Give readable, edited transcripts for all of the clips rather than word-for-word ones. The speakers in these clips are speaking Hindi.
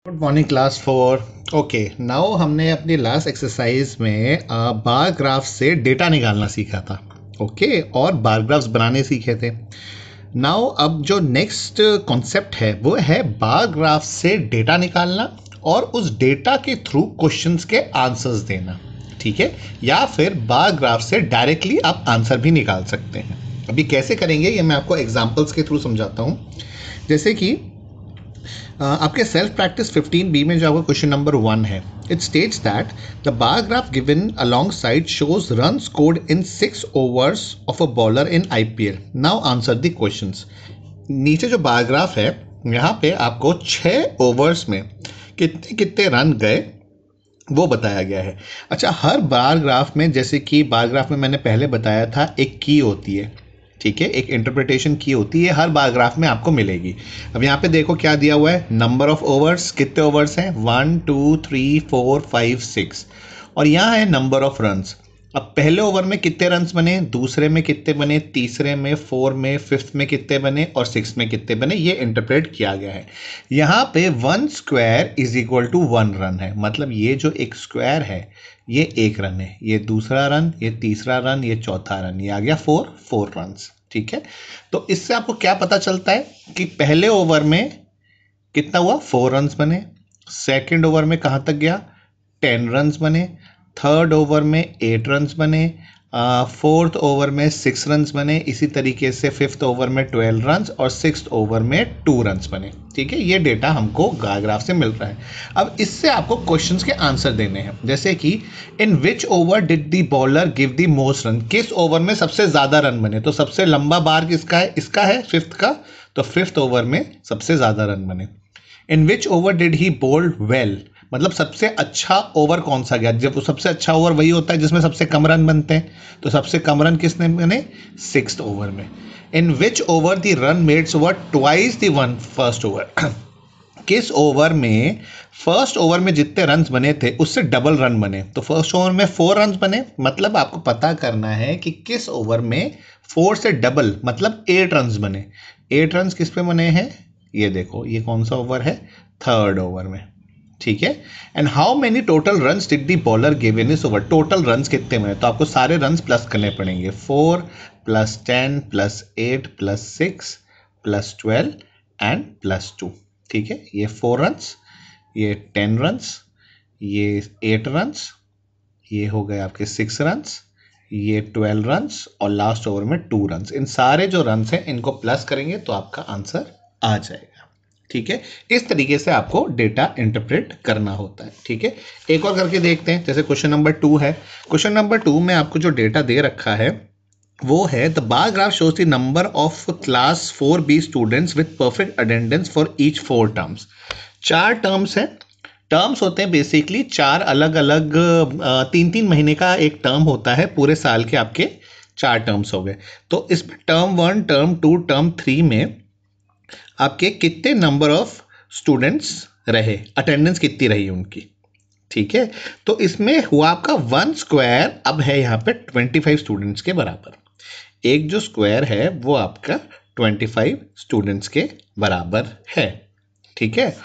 Good morning class 4। Okay, now हमने अपनी लास्ट एक्सरसाइज में बार ग्राफ से डेटा निकालना सीखा था। ओके, और बार ग्राफ्स बनाने सीखे थे। नाउ अब जो नेक्स्ट कॉन्सेप्ट है वो है बार ग्राफ से डेटा निकालना और उस डेटा के थ्रू क्वेश्चंस के आंसर्स देना। ठीक है, या फिर बार ग्राफ से डायरेक्टली आप आंसर भी निकाल सकते हैं। अभी कैसे करेंगे ये मैं आपको एग्जांपल्स के थ्रू समझाता हूँ। जैसे कि आपके सेल्फ प्रैक्टिस 15B में जो आपका क्वेश्चन नंबर 1 है, it states that the bar graph given along side shows run scored in 6 overs of a bowler in IPL। Now answer the questions. नीचे जो बार ग्राफ है यहाँ पे आपको 6 ओवर्स में कितने कितने रन गए वो बताया गया है। अच्छा, हर बार ग्राफ में, जैसे कि बार ग्राफ में मैंने पहले बताया था, एक की होती है। ठीक है, एक इंटरप्रिटेशन की होती है, हर बार ग्राफ में आपको मिलेगी। अब यहाँ पे देखो क्या दिया हुआ है, नंबर ऑफ ओवर्स, कितने ओवर्स हैं, 1 2 3 4 5 6, और यहाँ है नंबर ऑफ रन्स। अब पहले ओवर में कितने रन्स बने, दूसरे में कितने बने, तीसरे में, 4 में, 5th में कितने बने और 6 में कितने बने, ये इंटरप्रेट किया गया है। यहाँ पे 1 square is equal to 1 run है, मतलब ये जो एक स्क्वायर है ये 1 रन है, ये दूसरा रन, ये तीसरा रन, ये चौथा रन, ये आ गया 4 रन्स। ठीक है, तो इससे आपको क्या पता चलता है कि पहले ओवर में कितना हुआ, 4 रन्स बने। सेकेंड ओवर में कहाँ तक गया, 10 रन्स बने। थर्ड ओवर में 8 रन्स बने। फोर्थ ओवर में 6 रन्स बने। इसी तरीके से फिफ्थ ओवर में 12 रन्स और सिक्स्थ ओवर में 2 रन्स बने। ठीक है, ये डेटा हमको ग्राफ से मिल रहा है। अब इससे आपको क्वेश्चंस के आंसर देने हैं, जैसे कि in which over did the bowler give the most run, किस ओवर में सबसे ज्यादा रन बने। तो सबसे लंबा बार किसका है, इसका है, फिफ्थ का, तो फिफ्थ ओवर में सबसे ज्यादा रन बने। In which over did he bowled well, मतलब सबसे अच्छा ओवर कौन सा गया। जब सबसे अच्छा ओवर वही होता है जिसमें सबसे कम रन बनते हैं, तो सबसे कम रन किसने बने, सिक्स्थ ओवर में। In which over the run made over twice the one first over, किस ओवर में फर्स्ट ओवर में जितने रन्स बने थे उससे डबल रन बने। तो फर्स्ट ओवर में 4 रन्स बने, मतलब आपको पता करना है कि किस ओवर में 4 से डबल मतलब 8 रन्स बने। 8 रन्स किस पे बने हैं, ये देखो, ये कौन सा ओवर है, थर्ड ओवर में। ठीक है, and how many total runs did the bowler give in इस ओवर, टोटल रन्स कितने बने, तो आपको सारे रन्स प्लस करने पड़ेंगे, 4 + 10 + 8 + 6 + 12 एंड +2। ठीक है, ये 4 रन्स, ये 10 रन्स, ये 8 रन्स, ये हो गए आपके 6 रन्स, ये 12 रन्स और लास्ट ओवर में 2 रन्स। इन सारे जो रन्स हैं इनको प्लस करेंगे तो आपका आंसर आ जाएगा। ठीक है, इस तरीके से आपको डेटा इंटरप्रेट करना होता है। ठीक है, एक और करके देखते हैं, जैसे क्वेश्चन नंबर 2 है। क्वेश्चन नंबर 2 में आपको जो डेटा दे रखा है वो है, the bar graph shows the number of class 4B students with perfect attendance for each 4 terms. 4 terms है, टर्म्स होते हैं बेसिकली 4 अलग अलग, 3-3 महीने का एक टर्म होता है, पूरे साल के आपके 4 टर्म्स हो गए। तो इसमें टर्म 1, टर्म 2, टर्म 3 में आपके कितने नंबर ऑफ स्टूडेंट्स रहे, अटेंडेंस कितनी रही उनकी। ठीक है, तो इसमें हुआ आपका 1 स्क्वायर अब है यहाँ पे 25 स्टूडेंट्स के बराबर। एक जो स्क्वायर है वो आपका 25 स्टूडेंट्स के बराबर है। ठीक है,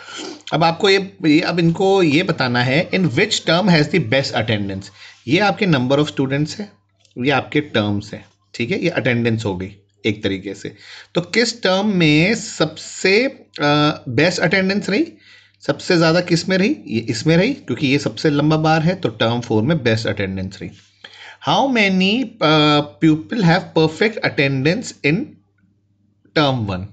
अब आपको ये अब इनको ये बताना है, in which term has the best attendance. ये आपके नंबर ऑफ स्टूडेंट्स है, ये आपके टर्म्स है। ठीक है, ये अटेंडेंस हो गई एक तरीके से। तो किस टर्म में सबसे बेस्ट अटेंडेंस रही, सबसे ज़्यादा किस में रही, ये इसमें रही, क्योंकि ये सबसे लंबा बार है, तो टर्म 4 में बेस्ट अटेंडेंस रही। How many people have perfect attendance in term 1।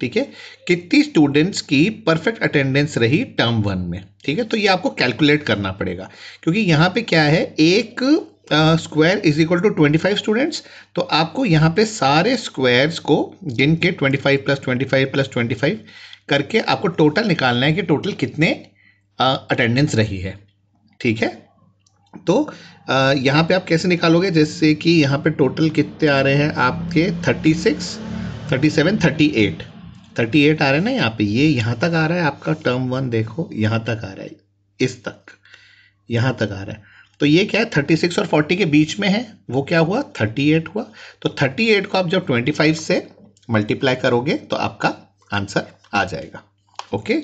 ठीक है, कितनी स्टूडेंट्स की परफेक्ट अटेंडेंस रही टर्म 1 में। ठीक है, तो ये आपको कैलकुलेट करना पड़ेगा, क्योंकि यहाँ पे क्या है, एक square is equal to 25 students. तो आपको यहाँ पे सारे स्क्वायर्स को गिन के 25 + 25 + 25 करके आपको टोटल निकालना है कि टोटल कितने अटेंडेंस रही है। ठीक है, तो यहाँ पे आप कैसे निकालोगे, जैसे कि यहाँ पे टोटल कितने आ रहे हैं आपके 36, 37, 38, 38 आ रहे हैं ना यहाँ पे, ये यहाँ तक आ रहा है आपका टर्म 1, देखो यहाँ तक आ रहा है, इस तक, यहाँ तक आ रहा है। तो ये क्या है, 36 और 40 के बीच में है, वो क्या हुआ, 38 हुआ। तो 38 को आप जब 25 से मल्टीप्लाई करोगे तो आपका आंसर आ जाएगा। Okay,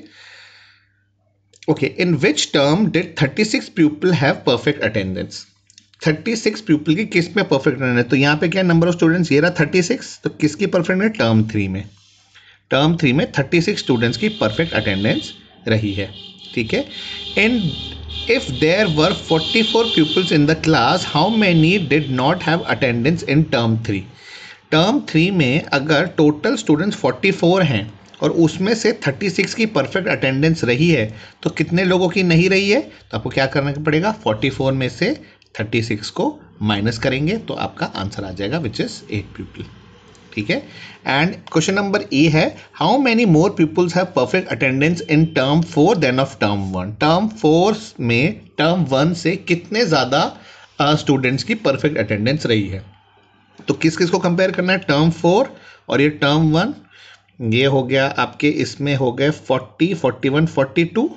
okay, in which term did 36 people have perfect attendance? 36 people की किस में परफेक्ट अटेंडेंस? तो यहाँ पे क्या नंबर ऑफ स्टूडेंट्स, ये रहा 36, तो किसकी परफेक्ट है? टर्म 3 में। टर्म 3 में 36 स्टूडेंट्स की परफेक्ट अटेंडेंस रही है, ठीक है। In if there were 44 peoples in the class, how many did not have attendance in term 3? Term 3 में अगर टोटल स्टूडेंट्स 44 हैं और उसमें से 36 की परफेक्ट अटेंडेंस रही है, तो कितने लोगों की नहीं रही है? तो आपको क्या करना पड़ेगा? 44 में से 36 को माइनस करेंगे तो आपका आंसर आ जाएगा विच इज 8 पीपल, ठीक है। एंड क्वेश्चन नंबर ए है, how many more peoples have perfect attendance in term 4 then of term 1? Term 4 में टर्म 1 से कितने ज़्यादा स्टूडेंट्स की परफेक्ट अटेंडेंस रही है? तो किस किस को कंपेयर करना है? टर्म 4 और ये टर्म 1, ये हो गया आपके, इसमें हो गए 40, 41, 42,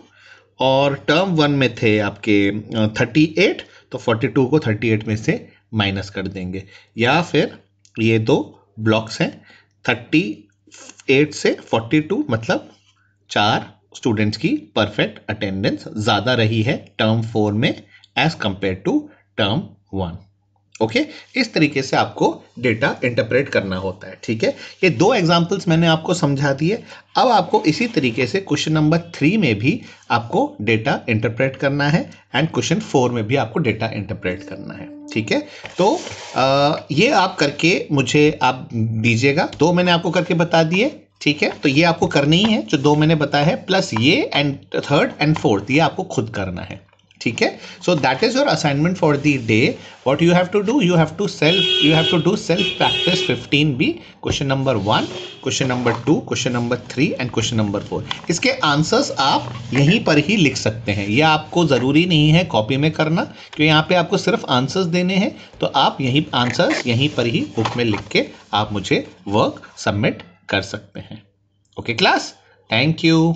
और टर्म 1 में थे आपके 38, तो 42 को 38 में से माइनस कर देंगे। या फिर ये दो ब्लॉक्स हैं, 38 से 42, मतलब 4 स्टूडेंट्स की परफेक्ट अटेंडेंस ज़्यादा रही है टर्म 4 में as compare to term 1। Okay, इस तरीके से आपको डेटा इंटरप्रेट करना होता है, ठीक है। ये दो एग्जांपल्स मैंने आपको समझा दिए। अब आपको इसी तरीके से क्वेश्चन नंबर 3 में भी आपको डेटा इंटरप्रेट करना है एंड क्वेश्चन 4 में भी आपको डेटा इंटरप्रेट करना है, ठीक है। तो ये आप करके मुझे आप दीजिएगा। दो मैंने आपको करके बता दिए, ठीक है। तो ये आपको करनी ही है जो दो मैंने बताया है, प्लस ये एंड थर्ड एंड फोर्थ ये आपको खुद करना है, ठीक है। So that is your assignment for the day. What you have to do, you have to do self practice 15B, question number 1, question number 2, question number 3 and question number 4। इसके आंसर्स आप यहीं पर ही लिख सकते हैं, यह आपको ज़रूरी नहीं है कॉपी में करना, क्योंकि यहाँ पे आपको सिर्फ आंसर्स देने हैं। तो आप यहीं आंसर्स यहीं पर ही बुक में लिख के आप मुझे वर्क सबमिट कर सकते हैं। Okay class, thank you.